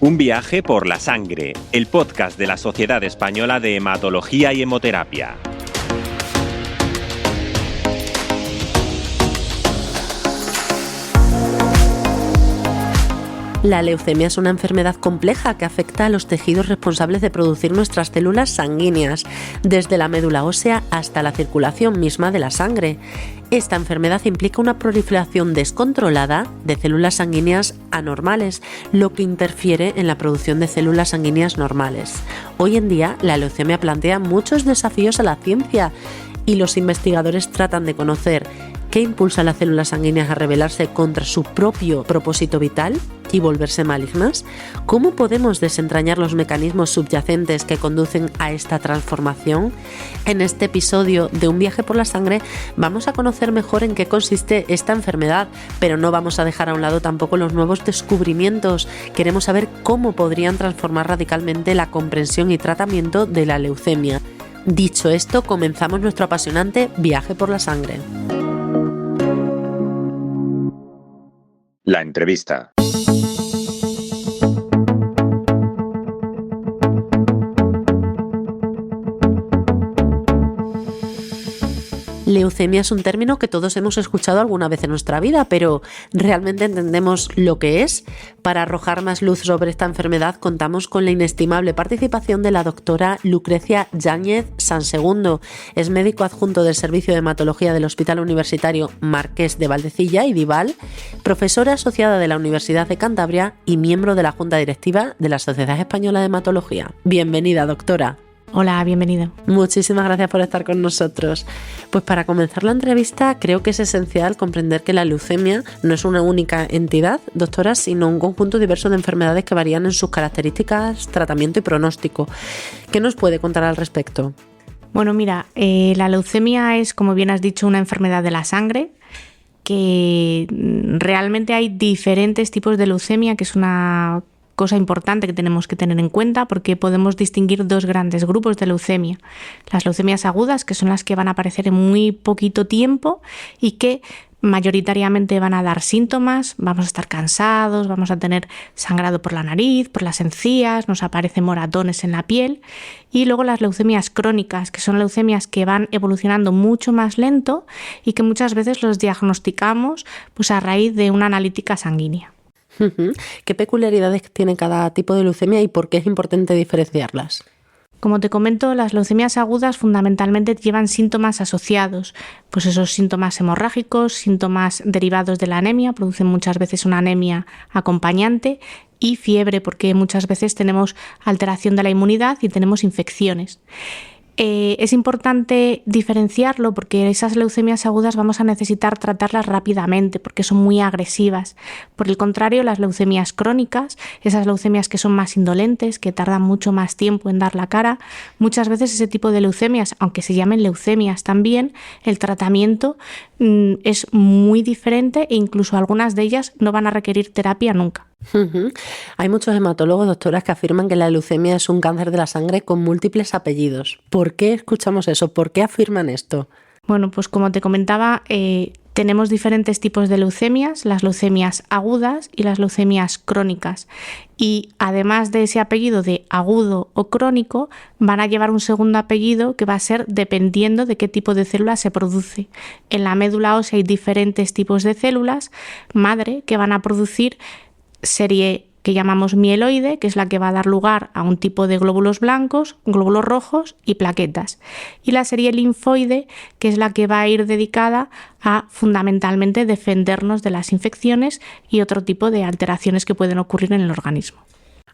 Un viaje por la sangre, el podcast de la Sociedad Española de Hematología y Hemoterapia. La leucemia es una enfermedad compleja que afecta a los tejidos responsables de producir nuestras células sanguíneas, desde la médula ósea hasta la circulación misma de la sangre. Esta enfermedad implica una proliferación descontrolada de células sanguíneas anormales, lo que interfiere en la producción de células sanguíneas normales. Hoy en día, la leucemia plantea muchos desafíos a la ciencia y los investigadores tratan de conocer qué impulsa a las células sanguíneas a rebelarse contra su propio propósito vital y volverse malignas. ¿Cómo podemos desentrañar los mecanismos subyacentes que conducen a esta transformación? En este episodio de Un viaje por la sangre vamos a conocer mejor en qué consiste esta enfermedad, pero no vamos a dejar a un lado tampoco los nuevos descubrimientos. Queremos saber cómo podrían transformar radicalmente la comprensión y tratamiento de la leucemia. Dicho esto, comenzamos nuestro apasionante viaje por la sangre. La entrevista. Leucemia es un término que todos hemos escuchado alguna vez en nuestra vida, pero ¿realmente entendemos lo que es? Para arrojar más luz sobre esta enfermedad contamos con la inestimable participación de la doctora Lucrecia Yáñez Sansegundo. Es médico adjunto del Servicio de Hematología del Hospital Universitario Marqués de Valdecilla y Dival, profesora asociada de la Universidad de Cantabria y miembro de la Junta Directiva de la Sociedad Española de Hematología. Bienvenida, doctora. Hola, bienvenido. Muchísimas gracias por estar con nosotros. Pues para comenzar la entrevista, creo que es esencial comprender que la leucemia no es una única entidad, doctora, sino un conjunto diverso de enfermedades que varían en sus características, tratamiento y pronóstico. ¿Qué nos puede contar al respecto? Bueno, mira, la leucemia es, como bien has dicho, una enfermedad de la sangre, que realmente hay diferentes tipos de leucemia, que es una cosa importante que tenemos que tener en cuenta porque podemos distinguir dos grandes grupos de leucemia. Las leucemias agudas, que son las que van a aparecer en muy poquito tiempo y que mayoritariamente van a dar síntomas, vamos a estar cansados, vamos a tener sangrado por la nariz, por las encías, nos aparecen moratones en la piel. Y luego las leucemias crónicas, que son leucemias que van evolucionando mucho más lento y que muchas veces los diagnosticamos pues, a raíz de una analítica sanguínea. ¿Qué peculiaridades tiene cada tipo de leucemia y por qué es importante diferenciarlas? Como te comento, las leucemias agudas fundamentalmente llevan síntomas asociados, pues esos síntomas hemorrágicos, síntomas derivados de la anemia, producen muchas veces una anemia acompañante y fiebre, porque muchas veces tenemos alteración de la inmunidad y tenemos infecciones. Es importante diferenciarlo porque esas leucemias agudas vamos a necesitar tratarlas rápidamente porque son muy agresivas. Por el contrario, las leucemias crónicas, esas leucemias que son más indolentes, que tardan mucho más tiempo en dar la cara, muchas veces ese tipo de leucemias, aunque se llamen leucemias también, el tratamiento es muy diferente e incluso algunas de ellas no van a requerir terapia nunca. Hay muchos hematólogos, doctoras, que afirman que la leucemia es un cáncer de la sangre con múltiples apellidos. ¿Por qué escuchamos eso? ¿Por qué afirman esto? Bueno, pues como te comentaba, tenemos diferentes tipos de leucemias, las leucemias agudas y las leucemias crónicas. Y además de ese apellido de agudo o crónico, van a llevar un segundo apellido que va a ser dependiendo de qué tipo de célula se produce. En la médula ósea hay diferentes tipos de células madre que van a producir serie que llamamos mieloide, que es la que va a dar lugar a un tipo de glóbulos blancos, glóbulos rojos y plaquetas. Y la serie linfoide, que es la que va a ir dedicada a fundamentalmente defendernos de las infecciones y otro tipo de alteraciones que pueden ocurrir en el organismo.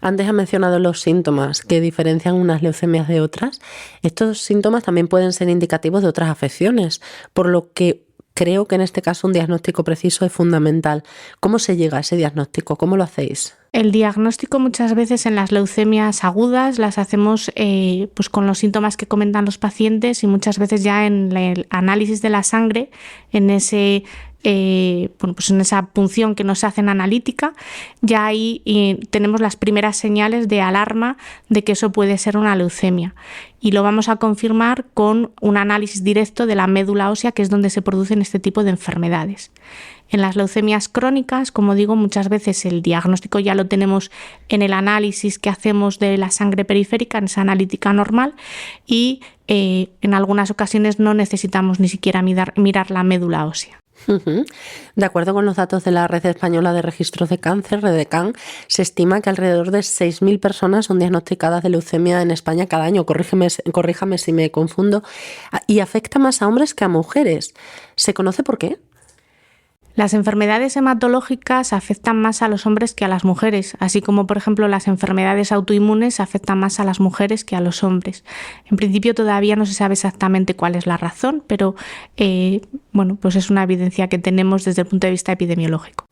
Antes has mencionado los síntomas que diferencian unas leucemias de otras. Estos síntomas también pueden ser indicativos de otras afecciones, por lo que creo que en este caso un diagnóstico preciso es fundamental. ¿Cómo se llega a ese diagnóstico? ¿Cómo lo hacéis? El diagnóstico muchas veces en las leucemias agudas las hacemos pues con los síntomas que comentan los pacientes y muchas veces ya en el análisis de la sangre, en ese pues en esa punción que nos hacen analítica, ya ahí tenemos las primeras señales de alarma de que eso puede ser una leucemia. Y lo vamos a confirmar con un análisis directo de la médula ósea, que es donde se producen este tipo de enfermedades. En las leucemias crónicas, como digo, muchas veces el diagnóstico ya lo tenemos en el análisis que hacemos de la sangre periférica, en esa analítica normal, y en algunas ocasiones no necesitamos ni siquiera mirar la médula ósea. De acuerdo con los datos de la Red Española de Registros de Cáncer, Redecan, se estima que alrededor de 6.000 personas son diagnosticadas de leucemia en España cada año. Corríjame si me confundo. Y afecta más a hombres que a mujeres. ¿Se conoce por qué? Las enfermedades hematológicas afectan más a los hombres que a las mujeres, así como, por ejemplo, las enfermedades autoinmunes afectan más a las mujeres que a los hombres. En principio todavía no se sabe exactamente cuál es la razón, pero pues es una evidencia que tenemos desde el punto de vista epidemiológico.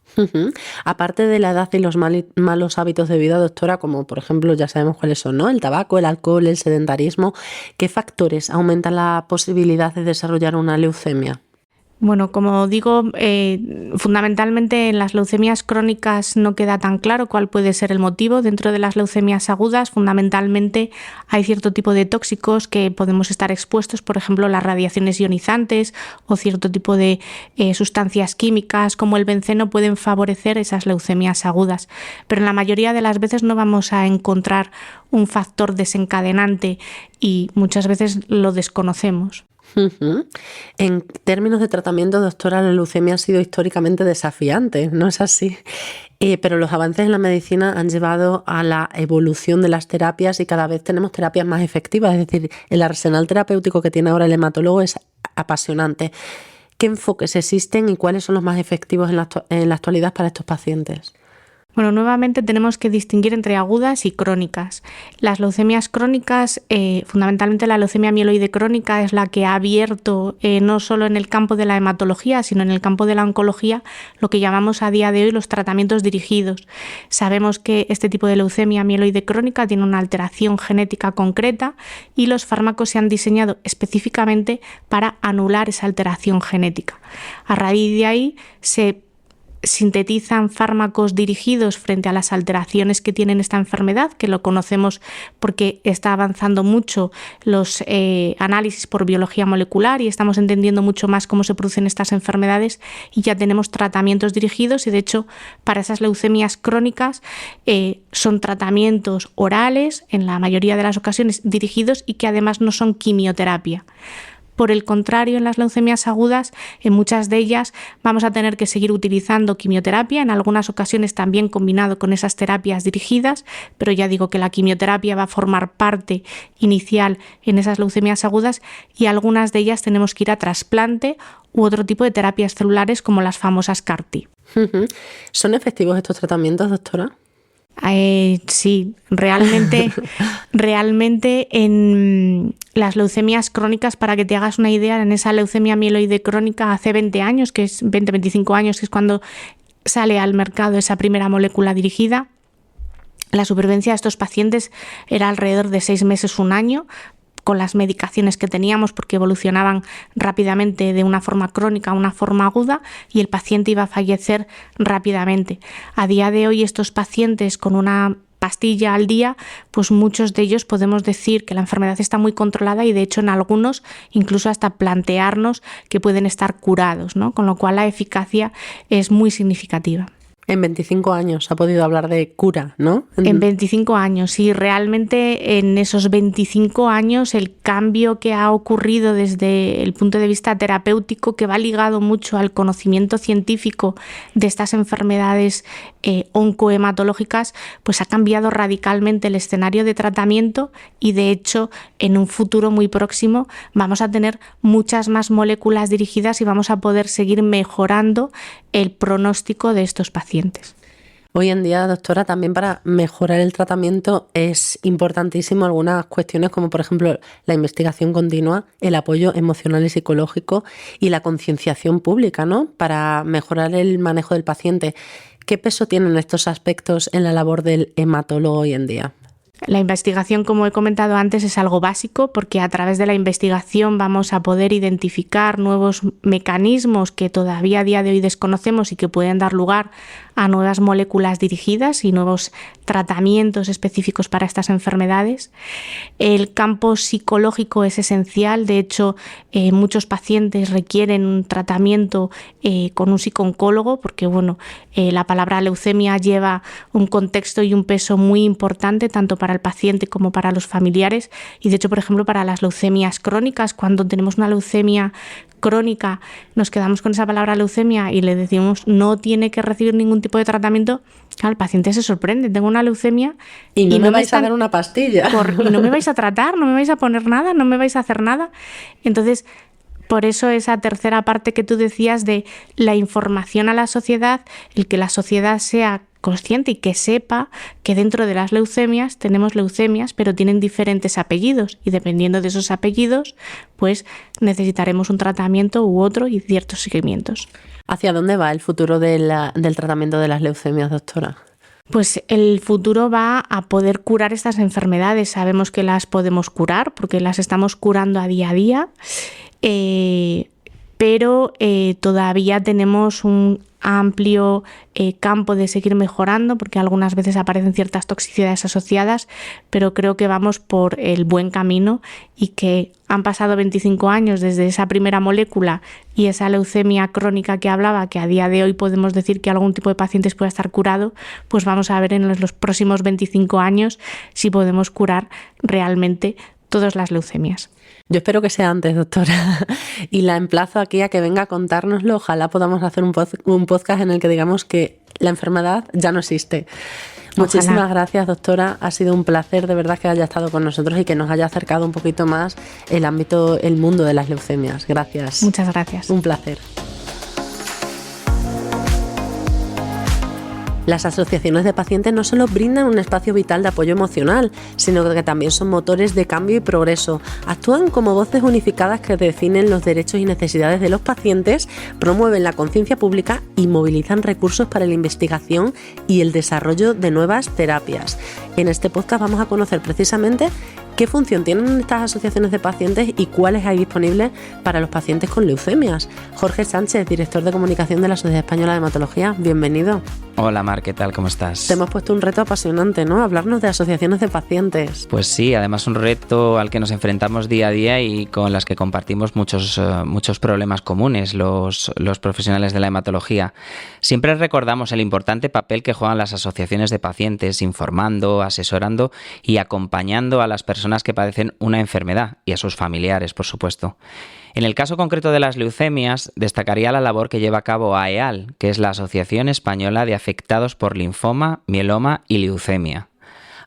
Aparte de la edad y los malos hábitos de vida, doctora, como por ejemplo ya sabemos cuáles son, ¿no? El tabaco, el alcohol, el sedentarismo, ¿qué factores aumentan la posibilidad de desarrollar una leucemia? Bueno, como digo, fundamentalmente en las leucemias crónicas no queda tan claro cuál puede ser el motivo. Dentro de las leucemias agudas, fundamentalmente hay cierto tipo de tóxicos que podemos estar expuestos, por ejemplo, las radiaciones ionizantes o cierto tipo de sustancias químicas como el benceno pueden favorecer esas leucemias agudas. Pero en la mayoría de las veces no vamos a encontrar un factor desencadenante y muchas veces lo desconocemos. En términos de tratamiento, doctora, la leucemia ha sido históricamente desafiante, ¿no es así? Pero los avances en la medicina han llevado a la evolución de las terapias y cada vez tenemos terapias más efectivas. Es decir, el arsenal terapéutico que tiene ahora el hematólogo es apasionante. ¿Qué enfoques existen y cuáles son los más efectivos en la actualidad para estos pacientes? Bueno, nuevamente tenemos que distinguir entre agudas y crónicas. Las leucemias crónicas, fundamentalmente la leucemia mieloide crónica, es la que ha abierto no solo en el campo de la hematología, sino en el campo de la oncología, lo que llamamos a día de hoy los tratamientos dirigidos. Sabemos que este tipo de leucemia mieloide crónica tiene una alteración genética concreta y los fármacos se han diseñado específicamente para anular esa alteración genética. A raíz de ahí se sintetizan fármacos dirigidos frente a las alteraciones que tienen esta enfermedad, que lo conocemos porque está avanzando mucho los análisis por biología molecular y estamos entendiendo mucho más cómo se producen estas enfermedades y ya tenemos tratamientos dirigidos y de hecho para esas leucemias crónicas son tratamientos orales en la mayoría de las ocasiones dirigidos y que además no son quimioterapia. Por el contrario, en las leucemias agudas, en muchas de ellas vamos a tener que seguir utilizando quimioterapia, en algunas ocasiones también combinado con esas terapias dirigidas, pero ya digo que la quimioterapia va a formar parte inicial en esas leucemias agudas y algunas de ellas tenemos que ir a trasplante u otro tipo de terapias celulares como las famosas CAR-T. ¿Son efectivos estos tratamientos, doctora? Sí, realmente en las leucemias crónicas, para que te hagas una idea, en esa leucemia mieloide crónica hace 20 años, que es 20-25 años, que es cuando sale al mercado esa primera molécula dirigida, la supervivencia de estos pacientes era alrededor de 6 meses, 1 año, con las medicaciones que teníamos porque evolucionaban rápidamente de una forma crónica a una forma aguda y el paciente iba a fallecer rápidamente. A día de hoy estos pacientes con una pastilla al día, pues muchos de ellos podemos decir que la enfermedad está muy controlada y de hecho en algunos incluso hasta plantearnos que pueden estar curados, ¿no? Con lo cual la eficacia es muy significativa. En 25 años ha podido hablar de cura, ¿no? En 25 años, sí. Realmente en esos 25 años el cambio que ha ocurrido desde el punto de vista terapéutico, que va ligado mucho al conocimiento científico de estas enfermedades oncohematológicas, pues ha cambiado radicalmente el escenario de tratamiento y de hecho en un futuro muy próximo vamos a tener muchas más moléculas dirigidas y vamos a poder seguir mejorando el pronóstico de estos pacientes. Hoy en día, doctora, también para mejorar el tratamiento es importantísimo algunas cuestiones como por ejemplo la investigación continua, el apoyo emocional y psicológico y la concienciación pública, ¿no? Para mejorar el manejo del paciente. ¿Qué peso tienen estos aspectos en la labor del hematólogo hoy en día? La investigación, como he comentado antes, es algo básico porque a través de la investigación vamos a poder identificar nuevos mecanismos que todavía a día de hoy desconocemos y que pueden dar lugar a nuevas moléculas dirigidas y nuevos tratamientos específicos para estas enfermedades. El campo psicológico es esencial. De hecho, muchos pacientes requieren un tratamiento con un psicooncólogo porque la palabra leucemia lleva un contexto y un peso muy importante tanto para el paciente como para los familiares. Y de hecho, por ejemplo, para las leucemias crónicas, cuando tenemos una leucemia crónica, nos quedamos con esa palabra leucemia y le decimos no tiene que recibir ningún tipo de tratamiento, el paciente se sorprende, tengo una leucemia y no me vais a dar una pastilla. Y no me vais a tratar, no me vais a poner nada, no me vais a hacer nada. Entonces, por eso esa tercera parte que tú decías de la información a la sociedad, el que la sociedad sea consciente y que sepa que dentro de las leucemias tenemos leucemias, pero tienen diferentes apellidos y dependiendo de esos apellidos, pues necesitaremos un tratamiento u otro y ciertos seguimientos. ¿Hacia dónde va el futuro del tratamiento de las leucemias, doctora? Pues el futuro va a poder curar estas enfermedades. Sabemos que las podemos curar porque las estamos curando a día, pero todavía tenemos un amplio campo de seguir mejorando porque algunas veces aparecen ciertas toxicidades asociadas, pero creo que vamos por el buen camino y que han pasado 25 años desde esa primera molécula y esa leucemia crónica que hablaba, que a día de hoy podemos decir que algún tipo de pacientes puede estar curado, pues vamos a ver en los próximos 25 años si podemos curar realmente todas las leucemias. Yo espero que sea antes, doctora, y la emplazo aquí a que venga a contárnoslo. Ojalá podamos hacer un podcast en el que digamos que la enfermedad ya no existe. Ojalá. Muchísimas gracias, doctora. Ha sido un placer de verdad que haya estado con nosotros y que nos haya acercado un poquito más el mundo de las leucemias. Gracias. Muchas gracias. Un placer. Las asociaciones de pacientes no solo brindan un espacio vital de apoyo emocional, sino que también son motores de cambio y progreso. Actúan como voces unificadas que definen los derechos y necesidades de los pacientes, promueven la conciencia pública y movilizan recursos para la investigación y el desarrollo de nuevas terapias. En este podcast vamos a conocer precisamente qué función tienen estas asociaciones de pacientes y cuáles hay disponibles para los pacientes con leucemias. Jorge Sánchez, director de comunicación de la Sociedad Española de Hematología, bienvenido. Hola Mar, ¿qué tal? ¿Cómo estás? Te hemos puesto un reto apasionante, ¿no? Hablarnos de asociaciones de pacientes. Pues sí, además un reto al que nos enfrentamos día a día y con las que compartimos muchos problemas comunes los profesionales de la hematología. Siempre recordamos el importante papel que juegan las asociaciones de pacientes informando, asesorando y acompañando a las personas que padecen una enfermedad y a sus familiares, por supuesto. En el caso concreto de las leucemias, destacaría la labor que lleva a cabo AEAL, que es la Asociación Española de Afectados por Linfoma, Mieloma y Leucemia.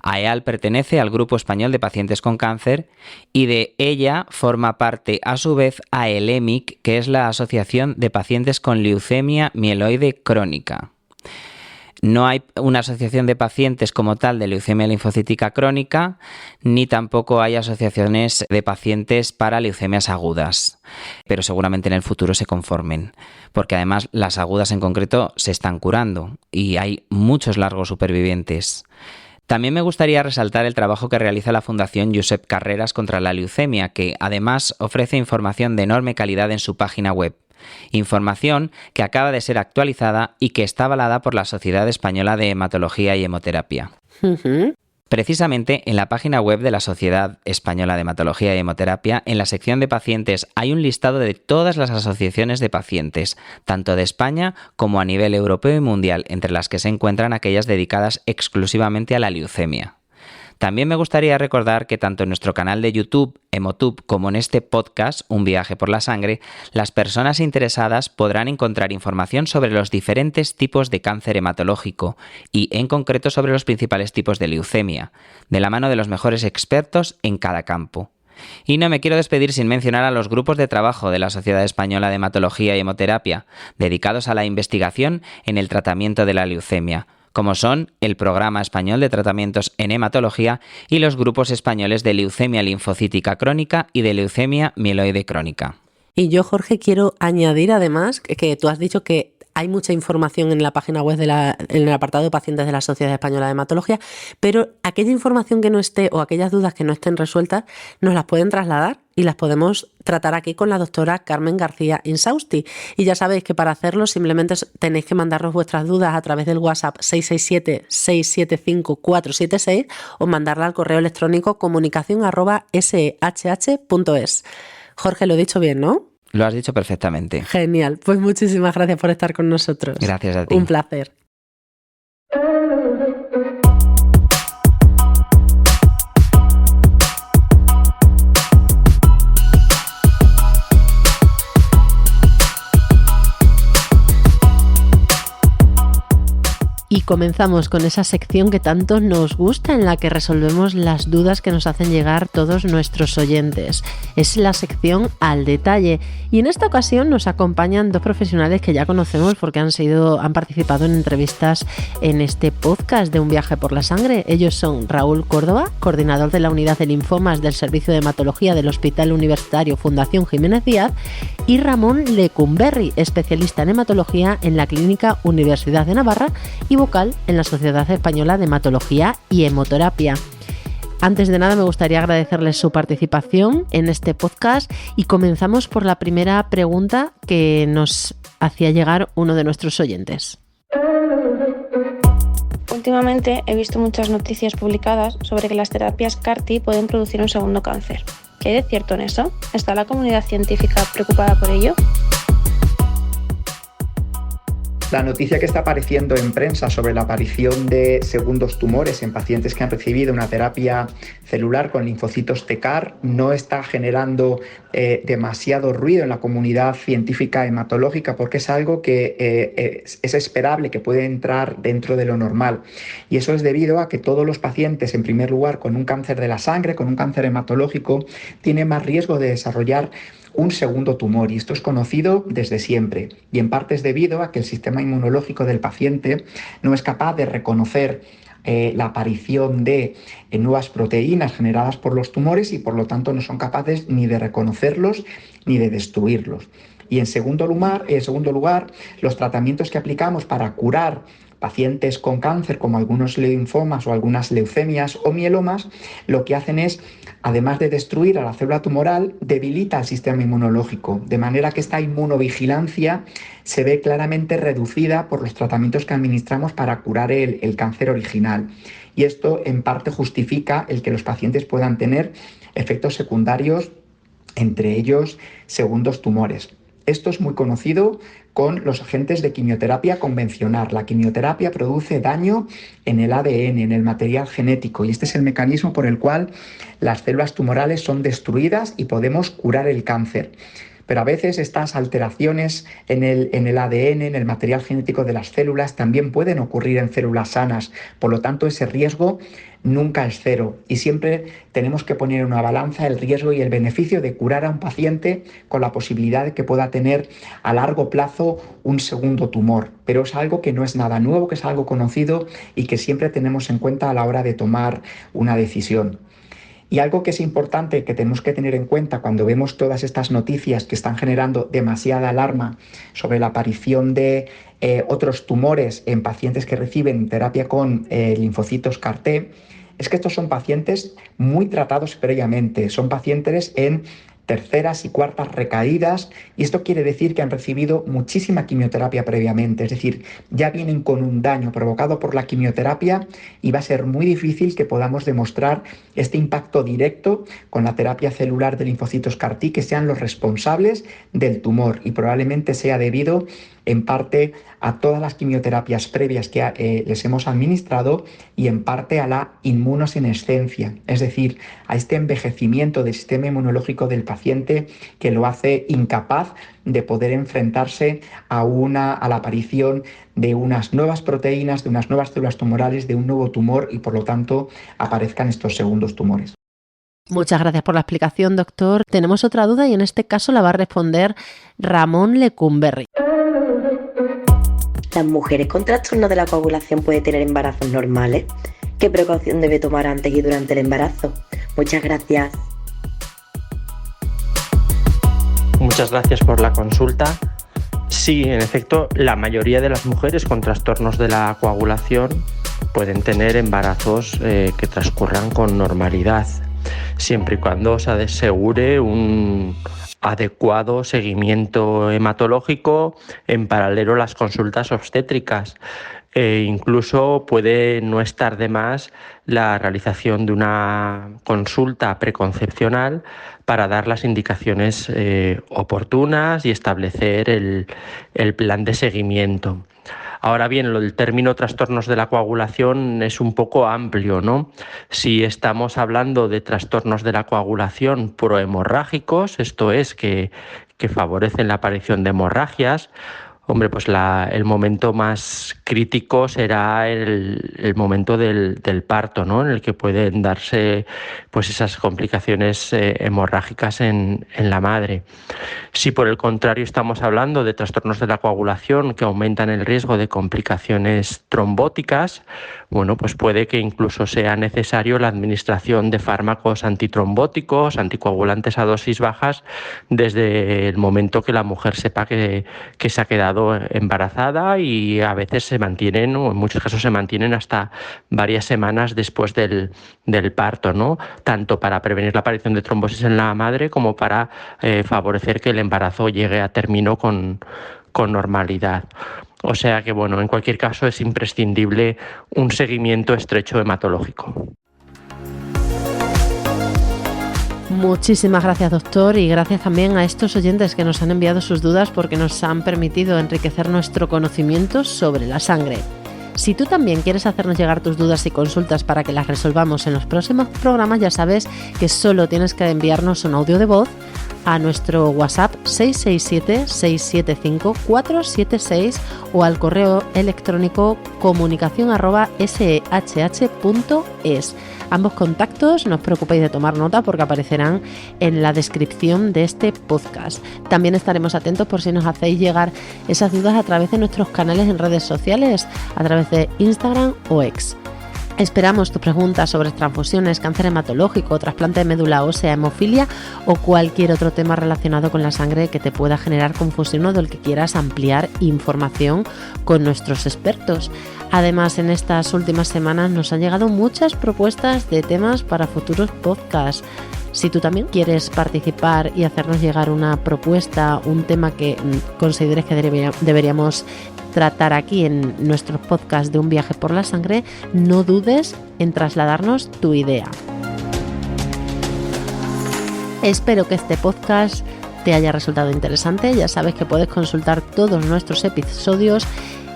AEAL pertenece al Grupo Español de Pacientes con Cáncer y de ella forma parte a su vez AELEMIC, que es la Asociación de Pacientes con Leucemia Mieloide Crónica. No hay una asociación de pacientes como tal de leucemia linfocítica crónica, ni tampoco hay asociaciones de pacientes para leucemias agudas, pero seguramente en el futuro se conformen, porque además las agudas en concreto se están curando y hay muchos largos supervivientes. También me gustaría resaltar el trabajo que realiza la Fundación Josep Carreras contra la leucemia, que además ofrece información de enorme calidad en su página web. Información que acaba de ser actualizada y que está avalada por la Sociedad Española de Hematología y Hemoterapia. Precisamente en la página web de la Sociedad Española de Hematología y Hemoterapia, en la sección de pacientes, hay un listado de todas las asociaciones de pacientes, tanto de España como a nivel europeo y mundial, entre las que se encuentran aquellas dedicadas exclusivamente a la leucemia. También me gustaría recordar que tanto en nuestro canal de YouTube, Hemotube, como en este podcast, Un viaje por la sangre, las personas interesadas podrán encontrar información sobre los diferentes tipos de cáncer hematológico y, en concreto, sobre los principales tipos de leucemia, de la mano de los mejores expertos en cada campo. Y no me quiero despedir sin mencionar a los grupos de trabajo de la Sociedad Española de Hematología y Hemoterapia, dedicados a la investigación en el tratamiento de la leucemia, como son el Programa Español de Tratamientos en Hematología y los grupos españoles de leucemia linfocítica crónica y de leucemia mieloide crónica. Y yo, Jorge, quiero añadir además que tú has dicho que Hay mucha información en la página web en el apartado de pacientes de la Sociedad Española de Hematología, pero aquella información que no esté o aquellas dudas que no estén resueltas nos las pueden trasladar y las podemos tratar aquí con la doctora Carmen García Insausti. Y ya sabéis que para hacerlo simplemente tenéis que mandarnos vuestras dudas a través del WhatsApp 667-675-476 o mandarla al correo electrónico comunicación@shh.es. Jorge, lo he dicho bien, ¿no? Lo has dicho perfectamente. Genial, pues muchísimas gracias por estar con nosotros. Gracias a ti. Un placer. Y comenzamos con esa sección que tanto nos gusta, en la que resolvemos las dudas que nos hacen llegar todos nuestros oyentes. Es la sección Al Detalle. Y en esta ocasión nos acompañan dos profesionales que ya conocemos porque han participado en entrevistas en este podcast de Un viaje por la sangre. Ellos son Raúl Córdoba, coordinador de la unidad de linfomas del Servicio de Hematología del Hospital Universitario Fundación Jiménez Díaz, y Ramón Lecumberri, especialista en hematología en la Clínica Universidad de Navarra y vocal en la Sociedad Española de Hematología y Hemoterapia. Antes de nada, me gustaría agradecerles su participación en este podcast y comenzamos por la primera pregunta que nos hacía llegar uno de nuestros oyentes. Últimamente he visto muchas noticias publicadas sobre que las terapias CAR-T pueden producir un segundo cáncer. ¿Qué hay de cierto en eso? ¿Está la comunidad científica preocupada por ello? La noticia que está apareciendo en prensa sobre la aparición de segundos tumores en pacientes que han recibido una terapia celular con linfocitos T-CAR no está generando demasiado ruido en la comunidad científica hematológica, porque es algo que es esperable, que puede entrar dentro de lo normal. Y eso es debido a que todos los pacientes, en primer lugar, con un cáncer de la sangre, con un cáncer hematológico, tienen más riesgo de desarrollar un segundo tumor, y esto es conocido desde siempre, y en parte es debido a que el sistema inmunológico del paciente no es capaz de reconocer la aparición de nuevas proteínas generadas por los tumores, y por lo tanto no son capaces ni de reconocerlos ni de destruirlos. Y en segundo lugar, los tratamientos que aplicamos para curar pacientes con cáncer, como algunos linfomas o algunas leucemias o mielomas, lo que hacen es, además de destruir a la célula tumoral, debilita el sistema inmunológico, de manera que esta inmunovigilancia se ve claramente reducida por los tratamientos que administramos para curar el cáncer original. Y esto en parte justifica el que los pacientes puedan tener efectos secundarios, entre ellos segundos tumores. Esto es muy conocido con los agentes de quimioterapia convencional. La quimioterapia produce daño en el ADN, en el material genético, y este es el mecanismo por el cual las células tumorales son destruidas y podemos curar el cáncer. Pero a veces estas alteraciones en el ADN, en el material genético de las células, también pueden ocurrir en células sanas. Por lo tanto, ese riesgo nunca es cero, y siempre tenemos que poner en una balanza el riesgo y el beneficio de curar a un paciente con la posibilidad de que pueda tener a largo plazo un segundo tumor. Pero es algo que no es nada nuevo, que es algo conocido y que siempre tenemos en cuenta a la hora de tomar una decisión. Y algo que es importante, que tenemos que tener en cuenta cuando vemos todas estas noticias que están generando demasiada alarma sobre la aparición de otros tumores en pacientes que reciben terapia con linfocitos CAR-T, es que estos son pacientes muy tratados previamente, son pacientes en terceras y cuartas recaídas, y esto quiere decir que han recibido muchísima quimioterapia previamente, es decir, ya vienen con un daño provocado por la quimioterapia, y va a ser muy difícil que podamos demostrar este impacto directo con la terapia celular de linfocitos CAR-T, que sean los responsables del tumor, y probablemente sea debido en parte a todas las quimioterapias previas que les hemos administrado, y en parte a la inmunosenescencia, es decir, a este envejecimiento del sistema inmunológico del paciente que lo hace incapaz de poder enfrentarse a la aparición de unas nuevas proteínas, de unas nuevas células tumorales, de un nuevo tumor, y por lo tanto aparezcan estos segundos tumores. Muchas gracias por la explicación, doctor. Tenemos otra duda y en este caso la va a responder Ramón Lecumberri. ¿Las mujeres con trastorno de la coagulación pueden tener embarazos normales? ¿Qué precaución debe tomar antes y durante el embarazo? Muchas gracias. Muchas gracias por la consulta. Sí, en efecto, la mayoría de las mujeres con trastornos de la coagulación pueden tener embarazos que transcurran con normalidad, siempre y cuando se asegure un adecuado seguimiento hematológico en paralelo a las consultas obstétricas. Incluso puede no estar de más la realización de una consulta preconcepcional para dar las indicaciones oportunas y establecer el plan de seguimiento. Ahora bien, el término trastornos de la coagulación es un poco amplio, ¿no? Si estamos hablando de trastornos de la coagulación prohemorrágicos, esto es, que favorecen la aparición de hemorragias, hombre, pues el momento más crítico será el momento del parto, ¿no? En el que pueden darse pues esas complicaciones hemorrágicas en la madre. Si por el contrario estamos hablando de trastornos de la coagulación que aumentan el riesgo de complicaciones trombóticas, bueno, pues puede que incluso sea necesario la administración de fármacos antitrombóticos, anticoagulantes a dosis bajas, desde el momento que la mujer sepa que se ha quedado embarazada, y a veces se mantienen, o en muchos casos se mantienen hasta varias semanas después del parto, ¿no? Tanto para prevenir la aparición de trombosis en la madre como para favorecer que el embarazo llegue a término con normalidad. O sea que, bueno, en cualquier caso es imprescindible un seguimiento estrecho hematológico. Muchísimas gracias, doctor, y gracias también a estos oyentes que nos han enviado sus dudas, porque nos han permitido enriquecer nuestro conocimiento sobre la sangre. Si tú también quieres hacernos llegar tus dudas y consultas para que las resolvamos en los próximos programas, ya sabes que solo tienes que enviarnos un audio de voz a nuestro WhatsApp 667-675-476 o al correo electrónico comunicación@shh.es. Ambos contactos, no os preocupéis de tomar nota porque aparecerán en la descripción de este podcast. También estaremos atentos por si nos hacéis llegar esas dudas a través de nuestros canales en redes sociales, a través de Instagram o X. Esperamos tus preguntas sobre transfusiones, cáncer hematológico, trasplante de médula ósea, hemofilia o cualquier otro tema relacionado con la sangre que te pueda generar confusión o del que quieras ampliar información con nuestros expertos. Además, en estas últimas semanas nos han llegado muchas propuestas de temas para futuros podcasts. Si tú también quieres participar y hacernos llegar una propuesta, un tema que consideres que deberíamos tratar aquí en nuestros podcasts de Un viaje por la sangre, no dudes en trasladarnos tu idea. Espero que este podcast te haya resultado interesante. Ya sabes que puedes consultar todos nuestros episodios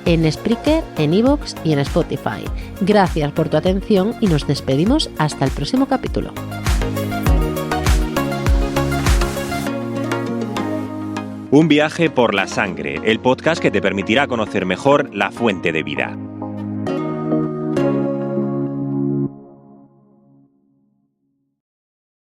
en Spreaker, en iVoox y en Spotify. Gracias por tu atención y nos despedimos hasta el próximo capítulo. Un viaje por la sangre, el podcast que te permitirá conocer mejor la fuente de vida.